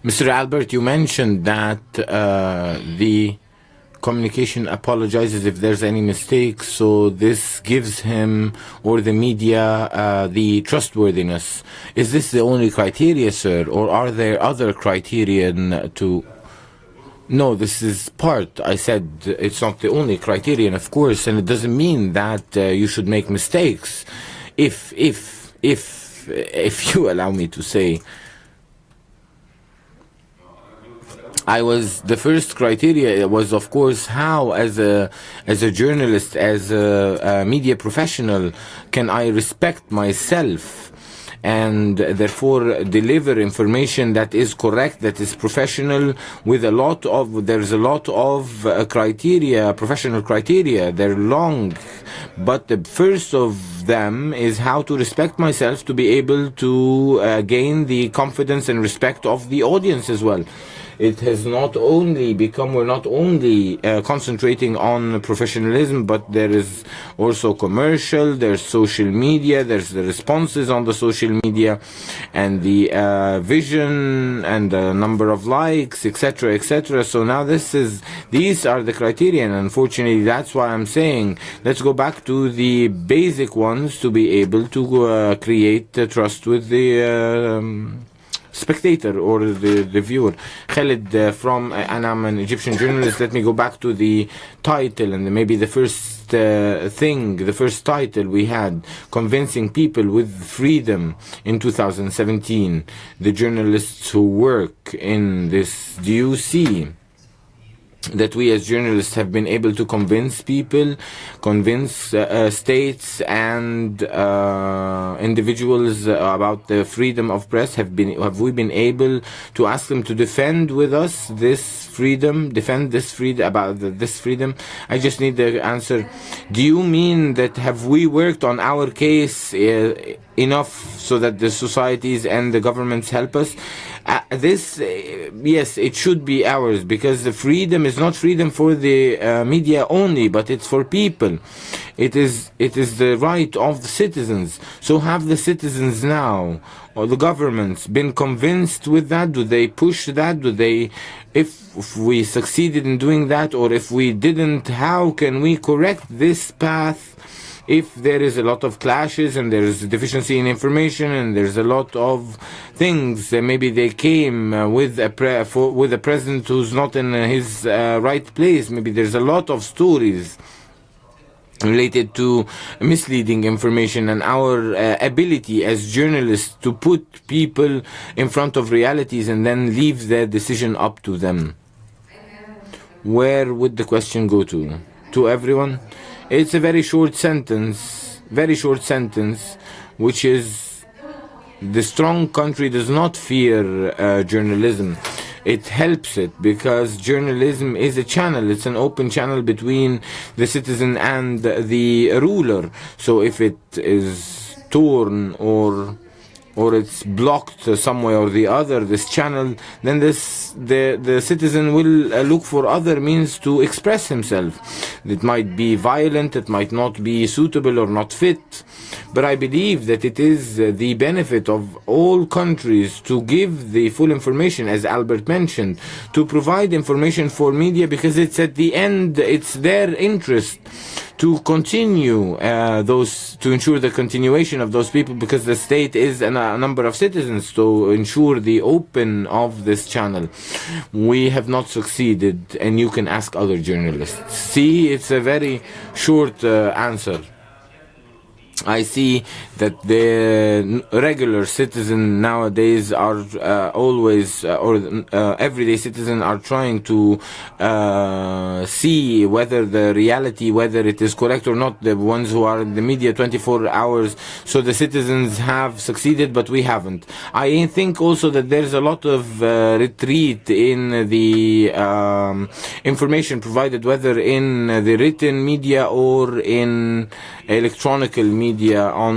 Mr. Albert, you mentioned that the communication apologizes if there's any mistake, so this gives him or the media the trustworthiness. Is this the only criteria, sir, or are there other criterion to... No, this is part. I said it's not the only criterion, of course, and it doesn't mean that you should make mistakes. If you allow me to say, the first criteria was, of course, how as a journalist, as a media professional, can I respect myself and therefore deliver information that is correct, that is professional, with there's a lot of criteria, professional criteria. They're long, but the first of them is how to respect myself to be able to gain the confidence and respect of the audience as well. It has not only become, we're not only concentrating on professionalism, but there is also commercial, there's social media, there's the responses on the social media, and the vision, and the number of likes, etc., etc. So now these are the criteria, and unfortunately that's why I'm saying, let's go back to the basic ones to be able to create trust with the spectator or the viewer. Khalid, and I'm an Egyptian journalist, let me go back to the title, and maybe the first the first title we had, Convincing People with Freedom, in 2017. The journalists who work in this, do you see that we as journalists have been able to convince people, convince states and individuals about the freedom of press? Have we been able to ask them to defend with us this freedom, defend this freedom, about this freedom? I just need the answer. Do you mean that have we worked on our case enough so that the societies and the governments help us? Yes, it should be ours, because the freedom is not freedom for the media only, but it's for people. It is the right of the citizens. So have the citizens now, or the governments, been convinced with that? Do they push that? Do they, if we succeeded in doing that, or if we didn't, how can we correct this path? If there is a lot of clashes and there is deficiency in information and there's a lot of things, maybe they came with a president who's not in his right place. Maybe there's a lot of stories related to misleading information, and our ability as journalists to put people in front of realities and then leave their decision up to them. Where would the question go to? To everyone? It's a very short sentence, which is, the strong country does not fear journalism. It helps it, because journalism is a channel. It's an open channel between the citizen and the ruler. So if it is torn or it's blocked some way or the other, this channel, then the citizen will look for other means to express himself. It might be violent, it might not be suitable or not fit, but I believe that it is the benefit of all countries to give the full information, as Albert mentioned, to provide information for media, because it's at the end, it's their interest to continue to ensure the continuation of those people, because the state is a number of citizens, to ensure the open of this channel. We have not succeeded, and you can ask other journalists. See, it's a very short answer. I see that the regular citizen nowadays are everyday citizen are trying to see whether the reality, whether it is correct or not, the ones who are in the media 24 hours. So the citizens have succeeded, but we haven't. I think also that there's a lot of retreat in the information provided, whether in the written media or in electronic media. media, on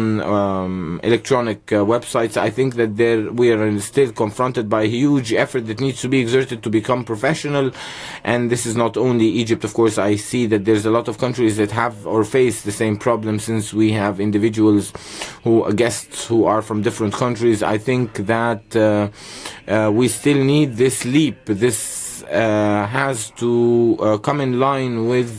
electronic websites. I think that we are still confronted by a huge effort that needs to be exerted to become professional. And this is not only Egypt, of course. I see that there's a lot of countries that have or face the same problem, since we have individuals guests who are from different countries. I think that we still need this leap. This has to come in line with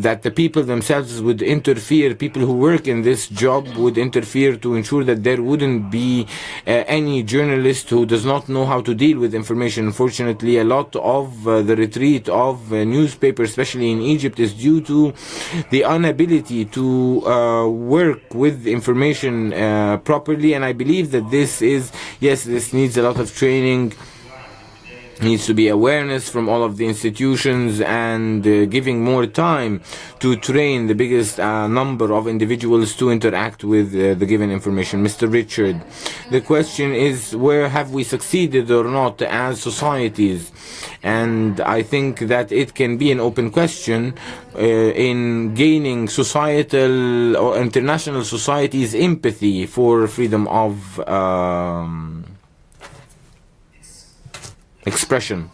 that the people themselves would interfere, people who work in this job would interfere to ensure that there wouldn't be any journalist who does not know how to deal with information. Unfortunately, a lot of the retreat of newspapers, especially in Egypt, is due to the inability to work with information properly. And I believe that this needs a lot of training. Needs to be awareness from all of the institutions, and giving more time to train the biggest number of individuals to interact with the given information. Mr. Richard, the question is, where have we succeeded or not as societies? And I think that it can be an open question in gaining societal or international societies' empathy for freedom of expression.